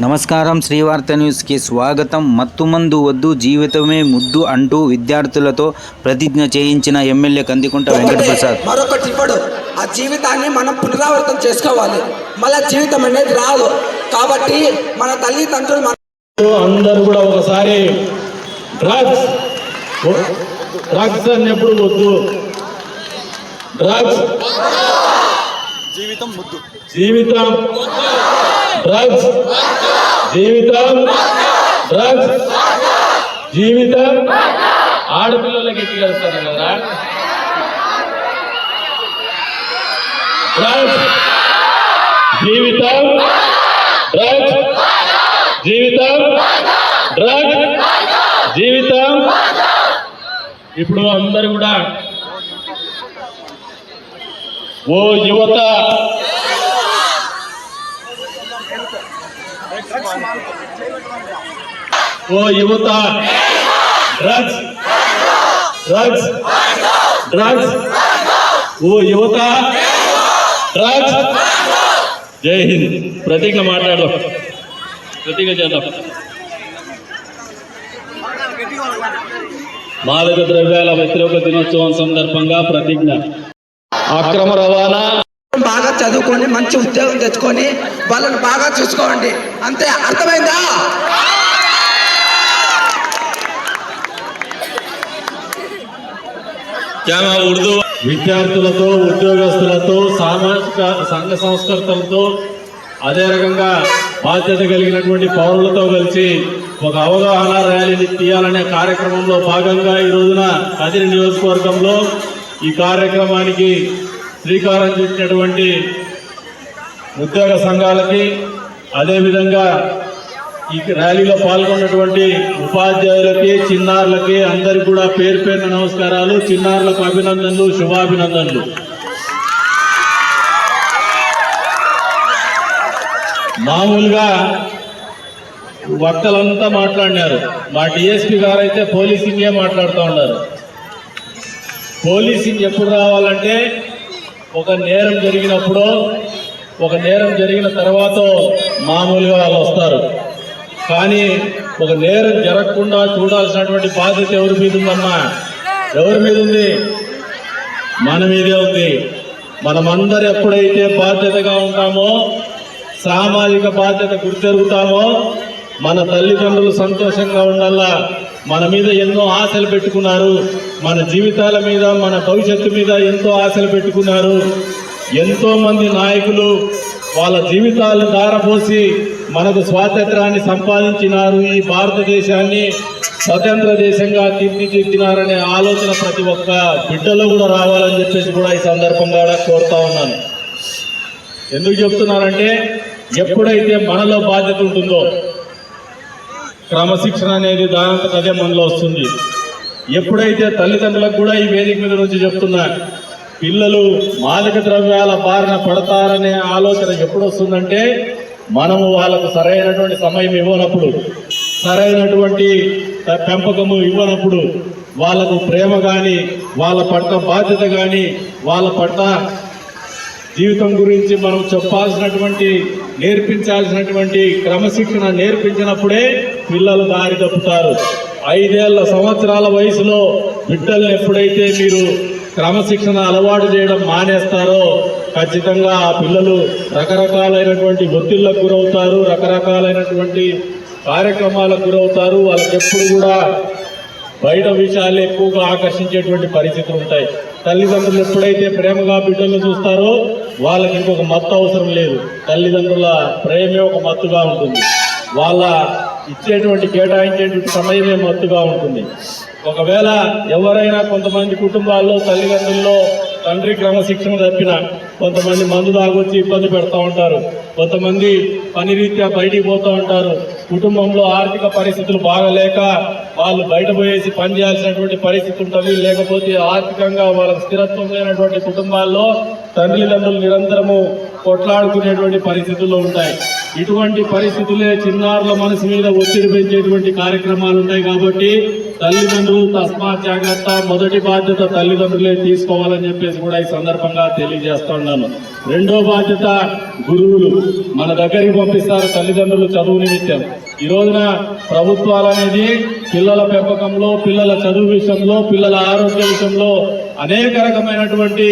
నమస్కారం, శ్రీవార్త న్యూస్కి స్వాగతం. మత్తుమందు వద్దు, జీవితమే ముద్దు అంటూ విద్యార్థులతో ప్రతిజ్ఞ చేయించిన ఎమ్మెల్యే కందికుంట వెంకటప్రసాద్. మరొకటి ఇవ్వడు. ఆ జీవితాన్ని మనం పునరావృతం చేసుకోవాలి. మళ్ళీ జీవితం అనేది రాదు. కాబట్టి మన తల్లిదండ్రులు అందరూ కూడా ఒకసారి డ్రగ్స్ అన్నప్పుడు వద్దు, డ్రగ్స్ జీవితం డ్రగ్స్ జీవితం ఆడపిల్లలకి ఎట్టి కలుస్తారు కదా. డ్రగ్స్ జీవితం జీవితం. ఇప్పుడు అందరూ కూడా ఓ యువత, డ్రగ్స్ ఓ యువత డ్రగ్స్. జై హింద్. ప్రతిజ్ఞ మాట్లాడదాం, ప్రతిజ్ఞ చేద్దాం. మాదక ద్రవ్యాల వ్యతిరేక దినోత్సవం సందర్భంగా ప్రతిజ్ఞ. అక్రమ రవాణా బాగా చదువుకొని మంచి ఉద్యోగం తెచ్చుకొని వాళ్ళని బాగా చూసుకోండి. అంతే, అర్థమైందా? ఉర్దూ విద్యార్థులతో, ఉద్యోగస్తులతో, సామాజిక సంఘ సంస్కర్తలతో, అదే రకంగా బాధ్యత కలిగినటువంటి పౌరులతో కలిసి ఒక అవగాహన ర్యాలీని తీయాలనే కార్యక్రమంలో భాగంగా ఈ రోజున కదిరి నియోజకవర్గంలో ఈ కార్యక్రమానికి శ్రీకారం చుట్టినటువంటి ఉద్యోగ సంఘాలకి, అదేవిధంగా ఈ ర్యాలీలో పాల్గొన్నటువంటి ఉపాధ్యాయులకి, చిన్నారులకి అందరికీ కూడా పేరు పేరున నమస్కారాలు. చిన్నారులకు అభినందనలు, శుభాభినందనలు. మామూలుగా వక్తలంతా మాట్లాడినారు. మా డిఎస్పీ గారు అయితే పోలీసింగే మాట్లాడుతూ ఉన్నారు. పోలీసింగ్ ఎప్పుడు రావాలంటే ఒక నేరం జరిగినప్పుడు, ఒక నేరం జరిగిన తర్వాత మామూలుగా వాళ్ళు వస్తారు. కానీ ఒక నేరం జరగకుండా చూడాల్సినటువంటి బాధ్యత ఎవరి మీద ఉందమ్మా? ఎవరి మీద ఉంది? మన మీదే ఉంది. మనమందరూ ఎప్పుడైతే బాధ్యతగా ఉంటామో, సామాజిక బాధ్యత గుర్తెరుగుతామో, మన తల్లిదండ్రులు సంతోషంగా ఉండాలా. మన మీద ఎన్నో ఆశలు పెట్టుకున్నారు, మన జీవితాల మీద, మన భవిష్యత్తు మీద ఎంతో ఆశలు పెట్టుకున్నారు. ఎంతో మంది నాయకులు వాళ్ళ జీవితాలను ధారపోసి మనకు స్వాతంత్రాన్ని సంపాదించినారు, ఈ భారతదేశాన్ని స్వతంత్ర దేశంగా తీర్చిదిద్దినారనే ఆలోచన ప్రతి ఒక్క బిడ్డలో కూడా రావాలని చెప్పేసి కూడా ఈ సందర్భంగా కోరుతా ఉన్నాను. ఎందుకు చెప్తున్నారంటే, ఎప్పుడైతే మనలో బాధ్యత ఉంటుందో క్రమశిక్షణ అనేది దానంతట అదే మనలో వస్తుంది. ఎప్పుడైతే తల్లిదండ్రులకు కూడా ఈ వేదిక మీద నుంచి చెప్తున్నా, పిల్లలు మాదక ద్రవ్యాల బారిన పడతారనే ఆలోచన ఎప్పుడు వస్తుందంటే, మనము వాళ్ళకు సరైనటువంటి సమయం ఇవ్వనప్పుడు, సరైనటువంటి పెంపకము ఇవ్వనప్పుడు, వాళ్ళకు ప్రేమ కానీ, వాళ్ళ పట్ల బాధ్యత కానీ, వాళ్ళ పట్ల జీవితం గురించి మనం చెప్పాల్సినటువంటి, నేర్పించాల్సినటువంటి క్రమశిక్షణ నేర్పించినప్పుడే పిల్లలు దారి తప్పుతారు. 5 సంవత్సరాల వయసులో బిడ్డల్ని ఎప్పుడైతే మీరు క్రమశిక్షణ అలవాటు చేయడం మానేస్తారో, ఖచ్చితంగా ఆ పిల్లలు రకరకాలైనటువంటి ఒత్తిళ్లకు గురవుతారు, రకరకాలైనటువంటి కార్యక్రమాలకు గురవుతారు. వాళ్ళకి ఎప్పుడు కూడా బయట విషయాలు ఎక్కువగా ఆకర్షించేటువంటి పరిస్థితులు ఉంటాయి. తల్లిదండ్రులు ఎప్పుడైతే ప్రేమగా బిడ్డలను చూస్తారో వాళ్ళకి ఇంకొక మత్తు అవసరం లేదు. తల్లిదండ్రుల ప్రేమే ఒక మత్తుగా ఉంటుంది. వాళ్ళ ఇచ్చేటువంటి కేటాయించేటువంటి సమయమే మత్తుగా ఉంటుంది. ఒకవేళ ఎవరైనా కొంతమంది కుటుంబాల్లో తల్లిదండ్రుల్లో తండ్రి క్రమశిక్షణ తప్పిన, కొంతమంది మందు తాగొచ్చి ఇబ్బంది పెడతా ఉంటారు, కొంతమంది పని రీత్యా బయటికి పోతూ ఉంటారు. కుటుంబంలో ఆర్థిక పరిస్థితులు బాగలేక వాళ్ళు బయట పోయేసి పని చేయాల్సినటువంటి పరిస్థితి ఉంటుంది. లేకపోతే ఆర్థికంగా వాళ్ళకి స్థిరత్వం లేనటువంటి కుటుంబాల్లో తల్లిదండ్రులు నిరంతరము కొట్లాడుకునేటువంటి పరిస్థితుల్లో ఉంటాయి. ఇటువంటి పరిస్థితులే చిన్నారుల మనసు మీద ఒత్తిడి పెంచేటువంటి కార్యక్రమాలు ఉంటాయి. కాబట్టి తల్లిదండ్రులు తస్మాత్ జాగ్రత్త, మొదటి బాధ్యత తల్లిదండ్రులే తీసుకోవాలని చెప్పేసి కూడా ఈ సందర్భంగా తెలియజేస్తున్నాను. రెండో బాధ్యత గురువులు మన దగ్గరికి పంపిస్తారు తల్లిదండ్రులు చదువు నిమిత్తం. ఈ రోజున ప్రభుత్వాలు అనేది పిల్లల పెంపకంలో, పిల్లల చదువు విషయంలో, పిల్లల ఆరోగ్య విషయంలో అనేక రకమైనటువంటి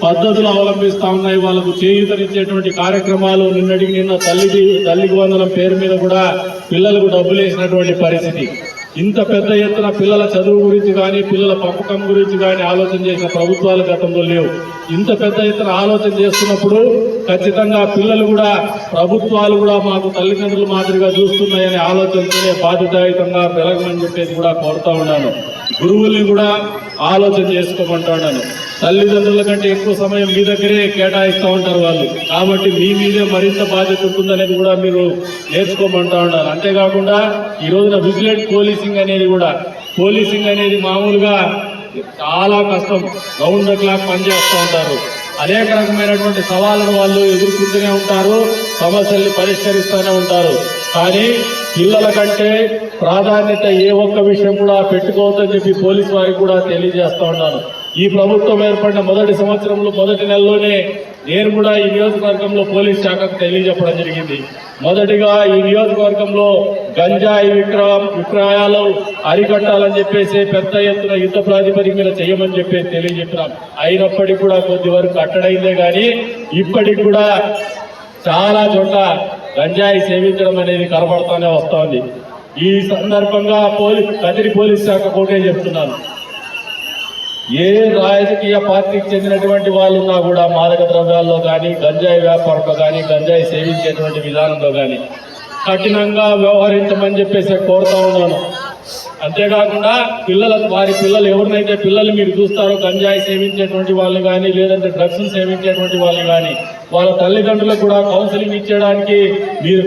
పద్ధతులు అవలంబిస్తా ఉన్నాయి. వాళ్ళకు చేయూతనిచ్చేటువంటి కార్యక్రమాలు నిన్నటికి నిన్న తల్లికి వందనం పేరు మీద కూడా పిల్లలకు డబ్బులు వేసినటువంటి పరిస్థితి. ఇంత పెద్ద ఎత్తున పిల్లల చదువు గురించి కానీ, పిల్లల పెంపకం గురించి కానీ ఆలోచన చేసిన ప్రభుత్వాలు గతంలో లేవు. ఇంత పెద్ద ఎత్తున ఆలోచన చేస్తున్నప్పుడు ఖచ్చితంగా పిల్లలు కూడా, ప్రభుత్వాలు కూడా మాకు తల్లిదండ్రులు మాదిరిగా చూస్తున్నాయనే ఆలోచనతోనే బాధ్యతాయుతంగా పెరగమని చెప్పేసి కూడా కోరుతా ఉన్నాను. గురువుల్ని కూడా ఆలోచన చేసుకోమంటున్నాను. తల్లిదండ్రుల కంటే ఎక్కువ సమయం మీ దగ్గరే కేటాయిస్తూ ఉంటారు వాళ్ళు. కాబట్టి మీ మీదే మరింత బాధ్యత ఉంటుందనేది కూడా మీరు నేర్చుకోమంటా ఉన్నారు. అంతేకాకుండా ఈ రోజున విజిలెంట్ పోలీసింగ్ అనేది మామూలుగా చాలా కష్టం. రౌండ్ ద క్లాక్ పనిచేస్తూ ఉంటారు. అనేక రకమైనటువంటి సవాళ్ళను వాళ్ళు ఎదుర్కొంటూనే ఉంటారు, సమస్యల్ని పరిష్కరిస్తూనే ఉంటారు. కానీ పిల్లల కంటే ప్రాధాన్యత ఏ ఒక్క విషయం కూడా పెట్టుకోవద్దని చెప్పి పోలీసు వారికి కూడా తెలియజేస్తా ఉన్నాను. ఈ ప్రభుత్వం ఏర్పడిన మొదటి సంవత్సరంలో మొదటి నెలలోనే నేను కూడా ఈ నియోజకవర్గంలో పోలీస్ శాఖకు తెలియజెప్పడం జరిగింది. మొదటిగా ఈ నియోజకవర్గంలో గంజాయి విక్రయాలు అరికట్టాలని చెప్పేసి పెద్ద ఎత్తున యుద్ధ ప్రాతిపదిక మీద చేయమని చెప్పేసి తెలియజెప్పినాం. అయినప్పటికీ కూడా కొద్ది వరకు కట్టడైందే కానీ ఇప్పటికి కూడా చాలా చోట్ల గంజాయి సేవించడం అనేది కనబడుతూనే వస్తోంది. ఈ సందర్భంగా కదిరి పోలీస్ శాఖ ఒకటే చెప్తున్నాను, ఏ రాజకీయ పార్టీకి చెందినటువంటి వాళ్ళు ఉన్నా కూడా మాదక ద్రవ్యాల్లో కానీ, గంజాయి వ్యాపారంలో కానీ, గంజాయి సేవించేటువంటి విధానంలో కానీ కఠినంగా వ్యవహరించమని చెప్పేసి కోరుతా ఉన్నాను. అంతేకాకుండా వారి పిల్లలు ఎవరినైతే పిల్లలు మీరు చూస్తారో గంజాయి సేవించేటువంటి వాళ్ళు కానీ, లేదంటే డ్రగ్స్ సేవించేటువంటి వాళ్ళు కానీ, వాళ్ళ తల్లిదండ్రులకు కూడా కౌన్సిలింగ్ ఇచ్చేయడానికి మీరు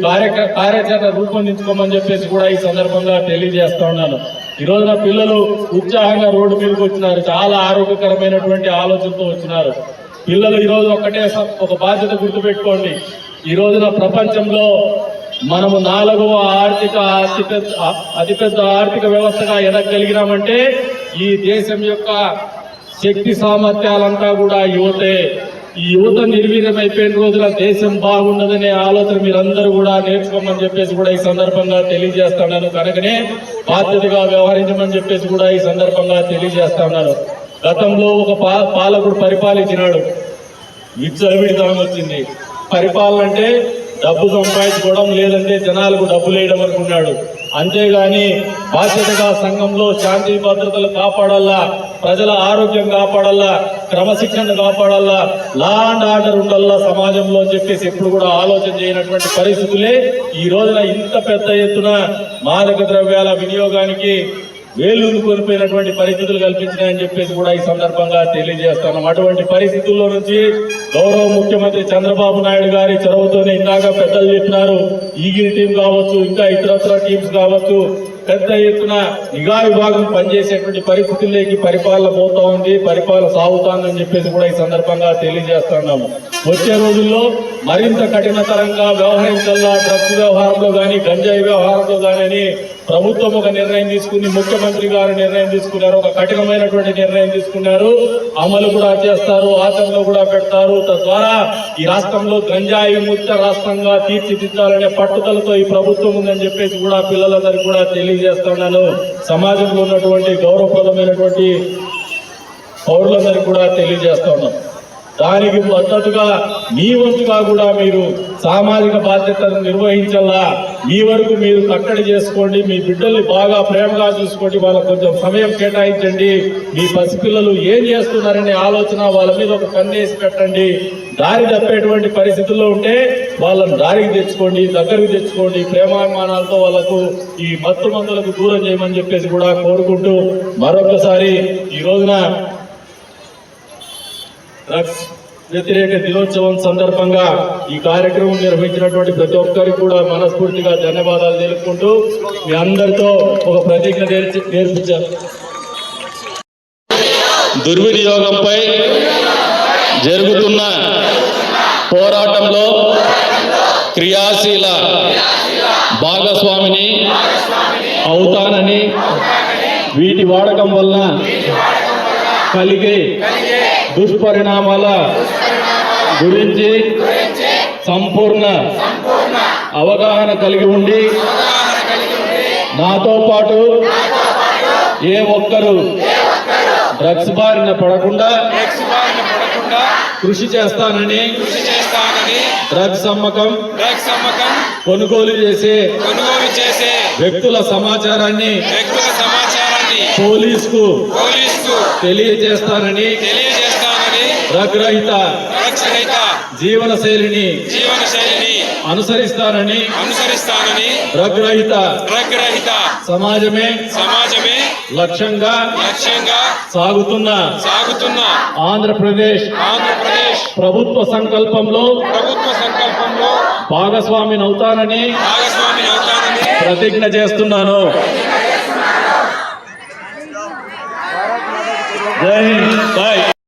కార్యాచరణ రూపొందించుకోమని చెప్పేసి కూడా ఈ సందర్భంగా తెలియజేస్తా ఉన్నాను. ఈ రోజున పిల్లలు ఉత్సాహంగా రోడ్డు మీదకి వచ్చినారు, చాలా ఆరోగ్యకరమైనటువంటి ఆలోచనతో వచ్చినారు. పిల్లలు ఈ రోజు ఒక బాధ్యత గుర్తుపెట్టుకోండి. ఈ రోజున ప్రపంచంలో మనము 4వ అతిపెద్ద ఆర్థిక వ్యవస్థగా ఎదగలిగినామంటే ఈ దేశం యొక్క శక్తి సామర్థ్యాలంతా కూడా యువతే. ఈ యువత నిర్వీర్యం అయిపోయిన రోజున దేశం బాగుండదనే ఆలోచన మీరందరూ కూడా నేర్చుకోమని చెప్పేసి కూడా ఈ సందర్భంగా తెలియజేస్తున్నాను. కనుకనే బాధ్యతగా వ్యవహరించమని చెప్పేసి కూడా ఈ సందర్భంగా తెలియజేస్తున్నాను. గతంలో ఒక పాలకుడు పరిపాలించినాడు, విచ్చలవిడితనం వచ్చింది. పరిపాలన అంటే డబ్బు సంపాదించుకోవడం, లేదంటే జనాలకు డబ్బులు వేయడం అనుకున్నాడు. అంతేగాని బాధ్యతగా సంఘంలో శాంతి భద్రతలు కాపాడాలా, ప్రజల ఆరోగ్యం కాపాడాలా, క్రమశిక్షణ కాపాడాలా, లా అండ్ ఆర్డర్ ఉండాలా సమాజంలో అని చెప్పేసి ఎప్పుడు కూడా ఆలోచన చేయనటువంటి పరిస్థితులే ఈ రోజున ఇంత పెద్ద ఎత్తున మాదక ద్రవ్యాల వినియోగానికి వేళ్లు కోల్పోయినటువంటి పరిస్థితులు కల్పించినాయని చెప్పేసి కూడా ఈ సందర్భంగా తెలియజేస్తున్నాం. అటువంటి పరిస్థితుల్లో నుంచి గౌరవ ముఖ్యమంత్రి చంద్రబాబు నాయుడు గారి చొరవతోనే ఇందాక పెద్దలు చెప్పినారు, ఈగిల్ టీం కావచ్చు, ఇంకా ఇతరత్ర టీమ్స్ కావచ్చు, పెద్ద ఎత్తున నిఘా విభాగం పనిచేసేటువంటి పరిస్థితుల్లోకి పరిపాలన పోతా ఉంది, పరిపాలన సాగుతోందని చెప్పేసి కూడా ఈ సందర్భంగా తెలియజేస్తున్నాము. వచ్చే రోజుల్లో మరింత కఠినతరంగా వ్యవహరించాలా, డ్రగ్స్ వ్యవహారంలో కానీ, గంజాయి వ్యవహారంలో కానీ ప్రభుత్వం ఒక నిర్ణయం తీసుకుంది, ముఖ్యమంత్రి గారు నిర్ణయం తీసుకున్నారు, ఒక కఠినమైనటువంటి నిర్ణయం తీసుకున్నారు. అమలు కూడా చేస్తారు, ఆచరణలో కూడా పెడతారు. తద్వారా ఈ రాష్ట్రంలో గంజాయి ముక్త రాష్ట్రంగా తీర్చిదిద్దాలనే పట్టుదలతో ఈ ప్రభుత్వం ఉందని చెప్పేసి కూడా పిల్లలందరికీ కూడా తెలియజేస్తున్నాను. సమాజంలో ఉన్నటువంటి గౌరవప్రదమైనటువంటి పౌరులందరికీ కూడా తెలియజేస్తున్నాం. దానికి మద్దతుగా మీ వంతుగా కూడా మీరు సామాజిక బాధ్యతను నిర్వహించాలా. మీ వరకు మీరు కట్టడి చేసుకోండి, మీ బిడ్డల్ని బాగా ప్రేమగా చూసుకోండి, వాళ్ళకు కొంచెం సమయం కేటాయించండి. మీ పసిపిల్లలు ఏం చేస్తున్నారనే ఆలోచన వాళ్ళ మీద ఒక కన్నేసి పెట్టండి. దారి తప్పేటువంటి పరిస్థితుల్లో ఉంటే వాళ్ళని దారికి తెచ్చుకోండి, దగ్గరికి తెచ్చుకోండి. ప్రేమాభిమానాలతో వాళ్ళకు ఈ మత్తు మందులకు దూరం చేయమని చెప్పేసి కూడా కోరుకుంటూ మరొకసారి ఈ రోజున డ్రగ్స్ వ్యతిరేక దినోత్సవం సందర్భంగా ఈ కార్యక్రమం నిర్వహించినటువంటి ప్రతి ఒక్కరికి కూడా మనస్ఫూర్తిగా ధన్యవాదాలు తెలుపుకుంటూ మీ అందరితో ఒక ప్రతిజ్ఞ నేర్పించారు. దుర్వినియోగంపై జరుగుతున్న పోరాటంలో క్రియాశీల భాగస్వామిని అవుతానని, వీటి వాడకం వలన కలిగే దుష్పరిణామాల గురించి సంపూర్ణ అవగాహన కలిగి ఉండి నాతో పాటు ఏ ఒక్కరు డ్రగ్స్ బారిన పడకుండా కృషి చేస్తానని డ్రగ్స్ అమ్మకం కొనుగోలు చేసే వ్యక్తుల సమాచారాన్ని పోలీసుకు తెలియజేస్తానని, డ్రగ్ రహిత జీవనశైలిని అనుసరిస్తానని, డ్రగ్ రహిత సమాజమే లక్ష్యంగా సాగుతున్న ఆంధ్రప్రదేశ్ ప్రభుత్వ సంకల్పంలో భాగస్వామిని అవుతానని ప్రతిజ్ఞ చేస్తున్నాను. జై హింద్.